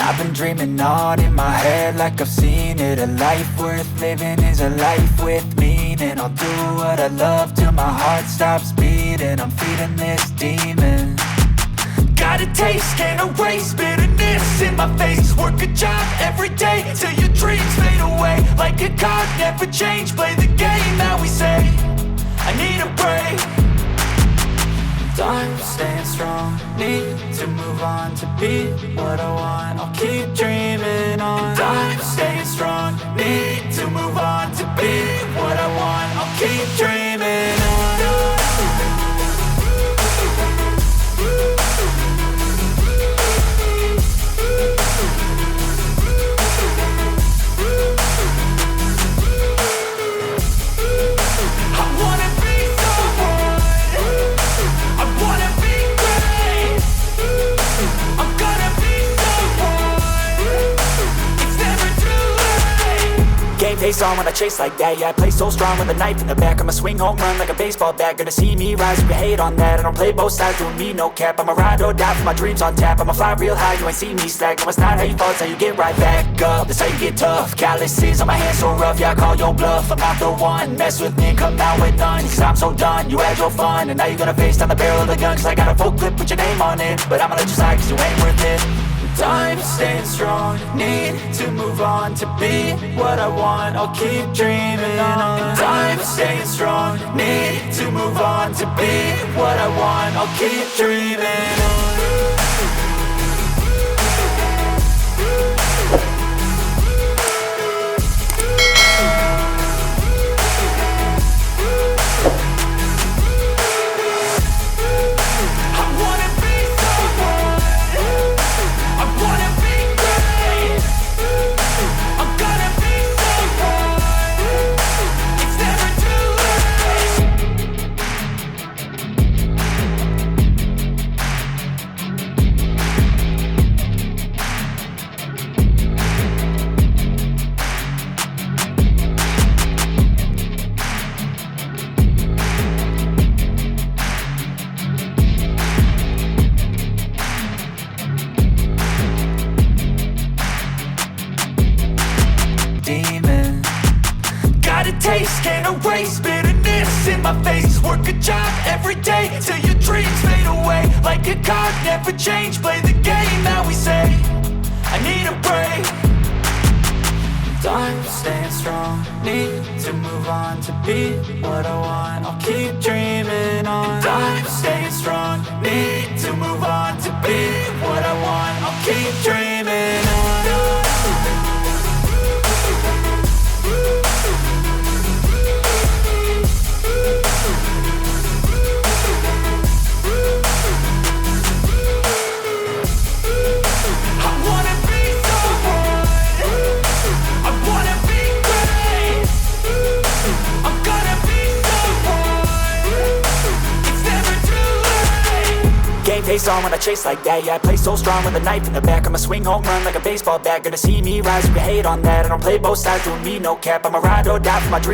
I've been dreaming on in my head like I've seen it. A life worth living is a life with meaning. I'll do what I love till my heart stops beating. I'm feeding this demon. Got a taste, can't erase bitterness in my face. Work a job every day till your dreams fade away. Like a card, never change, play the game that we say. I need a break. Time staying strong, need to move on to be what I want. I'll keep dreaming on. Time staying strong, need to move on to be what I want. I'll keep dreaming on. Face on when I chase like that. Yeah, I play so strong with a knife in the back. I'ma swing home run like a baseball bat. Gonna see me rise, you can hate on that. I don't play both sides, doing me no cap. I'ma ride or die for my dreams on tap. I'ma fly real high, you ain't see me slack. No, it's not how you fall, it's how you get right back up. That's how you get tough. Calluses on my hands so rough, yeah, I call your bluff. I'm not the one, mess with me and come out with none. Cause I'm so done, you had your fun. And now you're gonna face down the barrel of the gun. Cause I got a full clip with your name on it. But I'ma let you slide cause you ain't worth it. Time staying strong, need to move on to be what I want. I'll keep dreaming on. Time staying strong, need to move on to be what I want. I'll keep dreaming on. Taste, can't erase bitterness in my face. Work a job every day till your dreams fade away. Like a card, never change, play the game that we say. I need a break. Time staying strong, need to move on to be what I want. I'll keep dreaming on. Time staying strong, need to move on to be what I want. I'll keep dreaming on. Face on when I chase like that. Yeah, I play so strong with a knife in the back. I'ma swing home run like a baseball bat. Gonna see me rise, you can hate on that. I don't play both sides, doing me no cap. I'ma ride or die for my dreams.